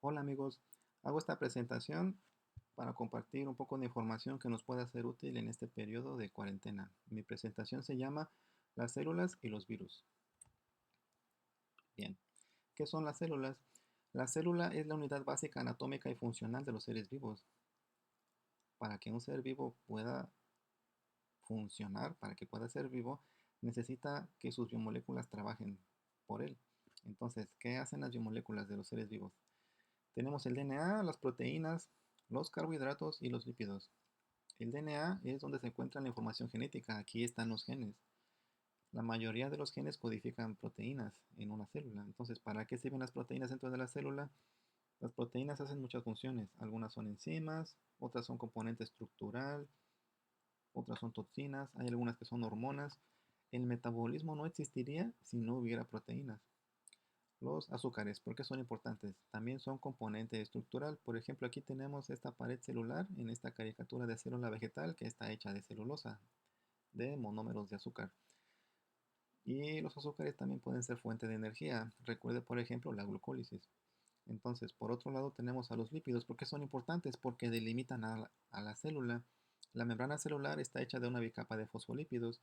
Hola amigos, hago esta presentación para compartir un poco de información que nos pueda ser útil en este periodo de cuarentena. Mi presentación se llama Las células y los virus. Bien, ¿qué son las células? La célula es la unidad básica anatómica y funcional de los seres vivos. Para que un ser vivo pueda funcionar, para que pueda ser vivo, necesita que sus biomoléculas trabajen por él. Entonces, ¿qué hacen las biomoléculas de los seres vivos? Tenemos el DNA, las proteínas, los carbohidratos y los lípidos. El DNA es donde se encuentra la información genética. Aquí están los genes. La mayoría de los genes codifican proteínas en una célula. Entonces, ¿para qué sirven las proteínas dentro de la célula? Las proteínas hacen muchas funciones. Algunas son enzimas, otras son componente estructural, otras son toxinas, hay algunas que son hormonas. El metabolismo no existiría si no hubiera proteínas. Los azúcares, ¿por qué son importantes? También son componente estructural. Por ejemplo, aquí tenemos esta pared celular en esta caricatura de célula vegetal que está hecha de celulosa, de monómeros de azúcar. Y los azúcares también pueden ser fuente de energía. Recuerde, por ejemplo, la glucólisis. Entonces, por otro lado, tenemos a los lípidos. ¿Por qué son importantes? Porque delimitan a la célula. La membrana celular está hecha de una bicapa de fosfolípidos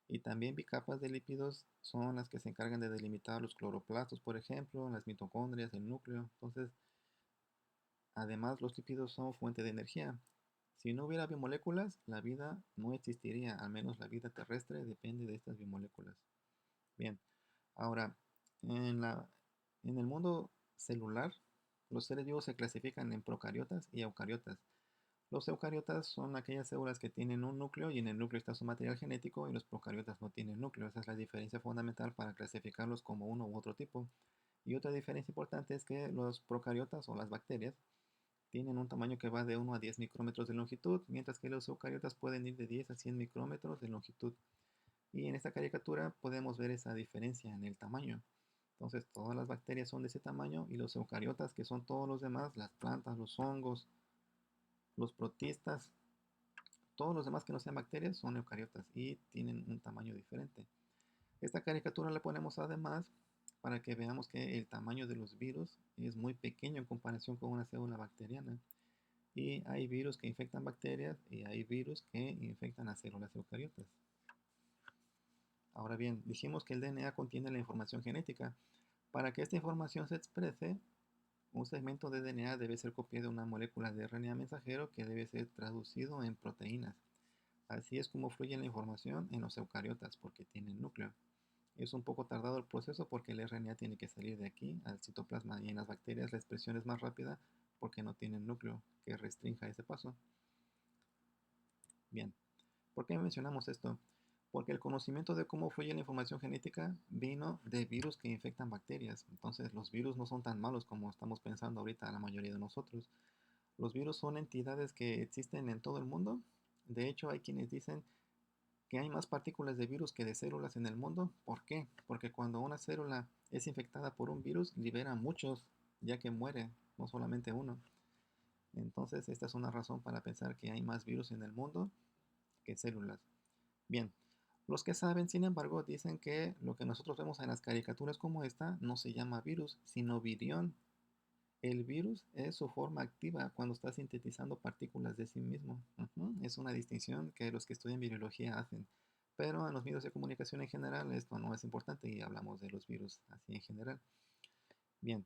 y también bicapas de lípidos son las que se encargan de delimitar los cloroplastos, por ejemplo, las mitocondrias, el núcleo. Entonces, además, los lípidos son fuente de energía. Si no hubiera biomoléculas, la vida no existiría, al menos la vida terrestre depende de estas biomoléculas. Bien, ahora, en en el mundo celular, los seres vivos se clasifican en procariotas y eucariotas. Los eucariotas son aquellas células que tienen un núcleo y en el núcleo está su material genético y los procariotas no tienen núcleo. Esa es la diferencia fundamental para clasificarlos como uno u otro tipo. Y otra diferencia importante es que los procariotas o las bacterias tienen un tamaño que va de 1 a 10 micrómetros de longitud, mientras que los eucariotas pueden ir de 10 a 100 micrómetros de longitud. Y en esta caricatura podemos ver esa diferencia en el tamaño. Entonces todas las bacterias son de ese tamaño y los eucariotas, que son todos los demás, las plantas, los hongos, los protistas, todos los demás que no sean bacterias son eucariotas y tienen un tamaño diferente. Esta caricatura la ponemos además para que veamos que el tamaño de los virus es muy pequeño en comparación con una célula bacteriana. Y hay virus que infectan bacterias y hay virus que infectan a células eucariotas. Ahora bien, dijimos que el DNA contiene la información genética. Para que esta información se exprese, un segmento de DNA debe ser copiado de una molécula de RNA mensajero que debe ser traducido en proteínas. Así es como fluye la información en los eucariotas, porque tienen núcleo. Es un poco tardado el proceso porque el RNA tiene que salir de aquí al citoplasma y en las bacterias la expresión es más rápida porque no tienen núcleo que restrinja ese paso. Bien, ¿por qué mencionamos esto? Porque el conocimiento de cómo fluye la información genética vino de virus que infectan bacterias. Entonces los virus no son tan malos como estamos pensando ahorita la mayoría de nosotros. Los virus son entidades que existen en todo el mundo. De hecho, hay quienes dicen que hay más partículas de virus que de células en el mundo. ¿Por qué? Porque cuando una célula es infectada por un virus, libera muchos, ya que muere, no solamente uno. Entonces, esta es una razón para pensar que hay más virus en el mundo que células. Bien, los que saben, sin embargo, dicen que lo que nosotros vemos en las caricaturas como esta no se llama virus, sino virión. El virus es su forma activa cuando está sintetizando partículas de sí mismo. Es una distinción que los que estudian virología hacen. Pero en los medios de comunicación en general esto no es importante y hablamos de los virus así en general. Bien,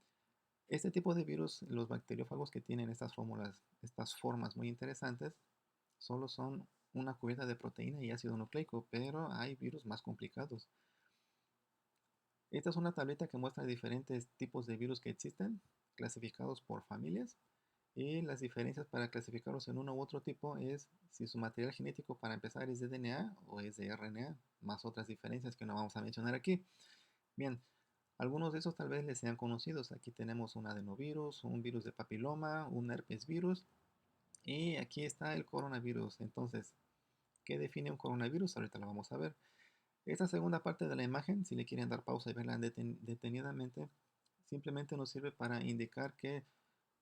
este tipo de virus, los bacteriófagos que tienen estas fórmulas, estas formas muy interesantes, solo son una cubierta de proteína y ácido nucleico, pero hay virus más complicados. Esta es una tableta que muestra diferentes tipos de virus que existen, clasificados por familias, y las diferencias para clasificarlos en uno u otro tipo es si su material genético para empezar es de DNA o es de RNA, más otras diferencias que no vamos a mencionar aquí. Bien, algunos de esos tal vez les sean conocidos. Aquí tenemos un adenovirus, un virus de papiloma, un herpes virus, y aquí está el coronavirus. Entonces, ¿qué define un coronavirus? Ahorita lo vamos a ver. Esta segunda parte de la imagen, si le quieren dar pausa y verla detenidamente, simplemente nos sirve para indicar que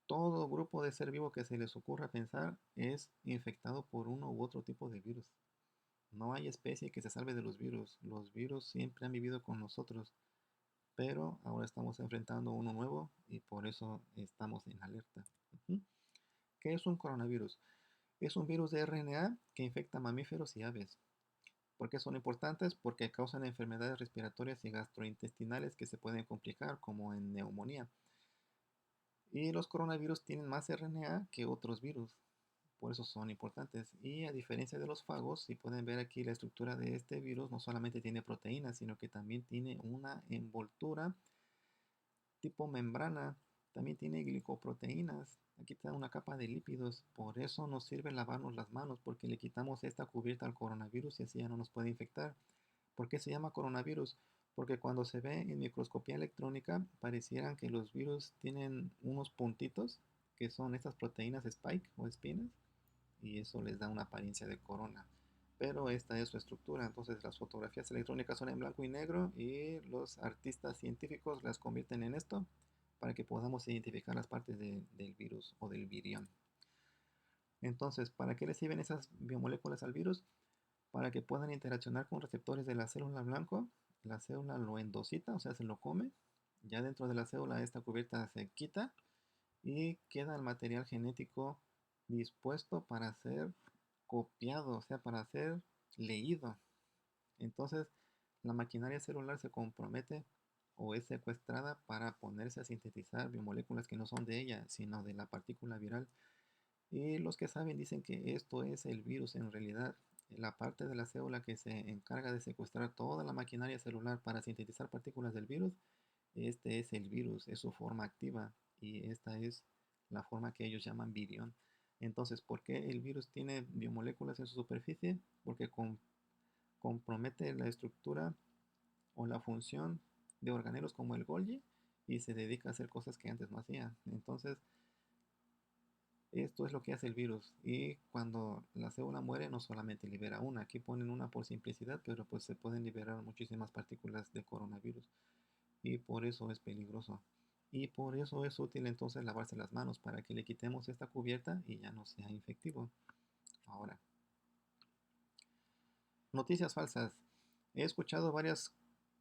todo grupo de ser vivo que se les ocurra pensar es infectado por uno u otro tipo de virus. No hay especie que se salve de los virus. Los virus siempre han vivido con nosotros. pero ahora estamos enfrentando uno nuevo y por eso estamos en alerta. Ujú. ¿Qué es un coronavirus? Es un virus de RNA que infecta mamíferos y aves. ¿Por qué son importantes? Porque causan enfermedades respiratorias y gastrointestinales que se pueden complicar, como en neumonía. Y los coronavirus tienen más RNA que otros virus, por eso son importantes. Y a diferencia de los fagos, si pueden ver aquí la estructura de este virus, no solamente tiene proteínas, sino que también tiene una envoltura tipo membrana, también tiene glicoproteínas. Aquí está una capa de lípidos, por eso nos sirve lavarnos las manos, porque le quitamos esta cubierta al coronavirus y así ya no nos puede infectar. ¿Por qué se llama coronavirus? Porque cuando se ve en microscopía electrónica, parecieran que los virus tienen unos puntitos, que son estas proteínas spike o espinas, y eso les da una apariencia de corona. Pero esta es su estructura, entonces las fotografías electrónicas son en blanco y negro y los artistas científicos las convierten en esto para que podamos identificar las partes del virus o del virión. Entonces, ¿para qué le sirven esas biomoléculas al virus? Para que puedan interaccionar con receptores de la célula blanco. La célula lo endocita, o sea, se lo come. Ya dentro de la célula esta cubierta se quita y queda el material genético dispuesto para ser copiado, o sea, para ser leído. Entonces, la maquinaria celular se compromete o es secuestrada para ponerse a sintetizar biomoléculas que no son de ella, sino de la partícula viral. Y los que saben dicen que esto es el virus en realidad. La parte de la célula que se encarga de secuestrar toda la maquinaria celular para sintetizar partículas del virus, este es el virus, es su forma activa y esta es la forma que ellos llaman virión. Entonces, ¿por qué el virus tiene biomoléculas en su superficie? Porque compromete la estructura o la función de organelos como el Golgi y se dedica a hacer cosas que antes no hacía. Entonces, esto es lo que hace el virus. Y cuando la célula muere, no solamente libera una, aquí ponen una por simplicidad, pero pues se pueden liberar muchísimas partículas de coronavirus. Y por eso es peligroso. Y por eso es útil entonces lavarse las manos para que le quitemos esta cubierta y ya no sea infectivo. Ahora, noticias falsas. He escuchado varias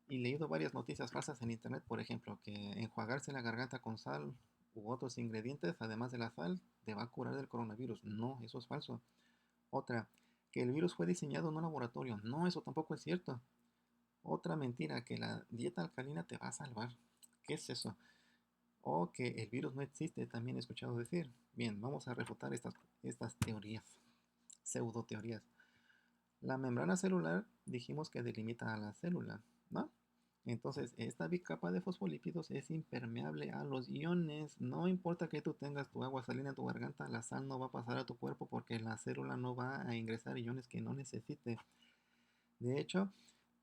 y leído varias noticias falsas en internet, por ejemplo, que enjuagarse la garganta con sal u otros ingredientes, además de la sal, te va a curar del coronavirus. No, eso es falso. Otra, que el virus fue diseñado en un laboratorio. No, eso tampoco es cierto. Otra mentira, que la dieta alcalina te va a salvar. ¿Qué es eso? O que el virus no existe, también he escuchado decir. Bien, vamos a refutar estas teorías, pseudo teorías. La membrana celular dijimos que delimita a la célula, ¿no? Entonces, esta bicapa de fosfolípidos es impermeable a los iones. No importa que tú tengas tu agua salina en tu garganta, la sal no va a pasar a tu cuerpo porque la célula no va a ingresar iones que no necesite. De hecho,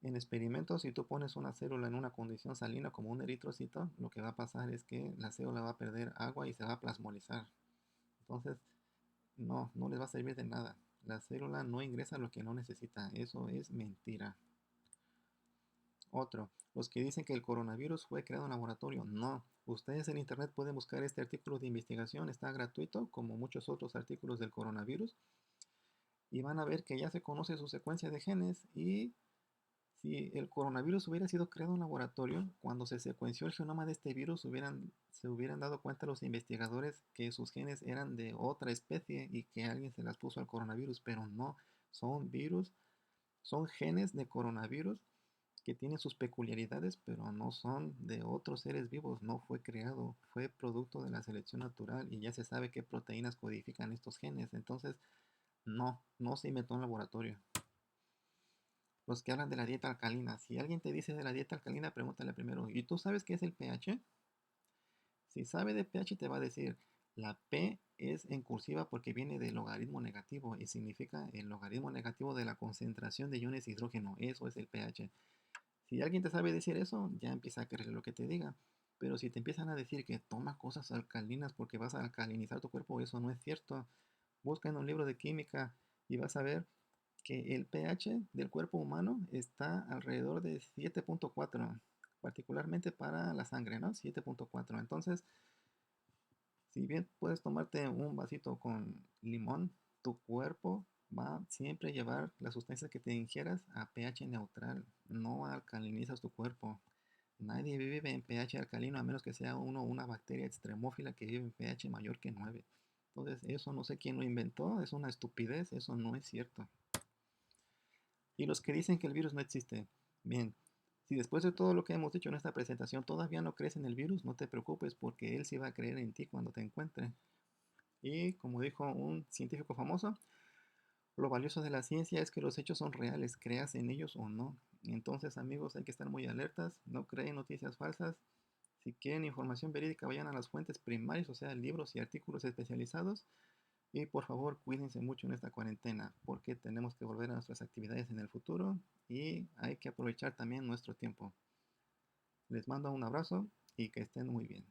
en experimentos, si tú pones una célula en una condición salina como un eritrocito, lo que va a pasar es que la célula va a perder agua y se va a plasmolizar. Entonces, no les va a servir de nada. La célula no ingresa lo que no necesita. Eso es mentira. Otro, los que dicen que el coronavirus fue creado en laboratorio. No. Ustedes en internet pueden buscar este artículo de investigación. Está gratuito, como muchos otros artículos del coronavirus. Y van a ver que ya se conoce su secuencia de genes y si el coronavirus hubiera sido creado en laboratorio, cuando se secuenció el genoma de este virus, se hubieran dado cuenta los investigadores que sus genes eran de otra especie y que alguien se las puso al coronavirus, pero no, son virus, son genes de coronavirus que tienen sus peculiaridades, pero no son de otros seres vivos, no fue creado, fue producto de la selección natural y ya se sabe qué proteínas codifican estos genes, entonces no se inventó en laboratorio. Los que hablan de la dieta alcalina. Si alguien te dice de la dieta alcalina, pregúntale primero, ¿y tú sabes qué es el pH? Si sabe de pH, te va a decir, la P es en cursiva porque viene del logaritmo negativo y significa el logaritmo negativo de la concentración de iones de hidrógeno. Eso es el pH. Si alguien te sabe decir eso, ya empieza a creer lo que te diga. Pero si te empiezan a decir que toma cosas alcalinas porque vas a alcalinizar tu cuerpo, eso no es cierto. Busca en un libro de química y vas a ver que el pH del cuerpo humano está alrededor de 7.4, particularmente para la sangre, ¿no? 7.4. Entonces, si bien puedes tomarte un vasito con limón, tu cuerpo va a siempre llevar las sustancias que te ingieras a pH neutral. No alcalinizas tu cuerpo. Nadie vive en pH alcalino a menos que sea una bacteria extremófila que vive en pH mayor que 9. Entonces, eso no sé quién lo inventó, es una estupidez, eso no es cierto. Y los que dicen que el virus no existe, bien, si después de todo lo que hemos dicho en esta presentación todavía no crees en el virus, no te preocupes porque él sí va a creer en ti cuando te encuentre. Y como dijo un científico famoso, lo valioso de la ciencia es que los hechos son reales, creas en ellos o no. Entonces, amigos, hay que estar muy alertas, no creen noticias falsas. Si quieren información verídica, vayan a las fuentes primarias, o sea, libros y artículos especializados. Y por favor, cuídense mucho en esta cuarentena, porque tenemos que volver a nuestras actividades en el futuro y hay que aprovechar también nuestro tiempo. Les mando un abrazo y que estén muy bien.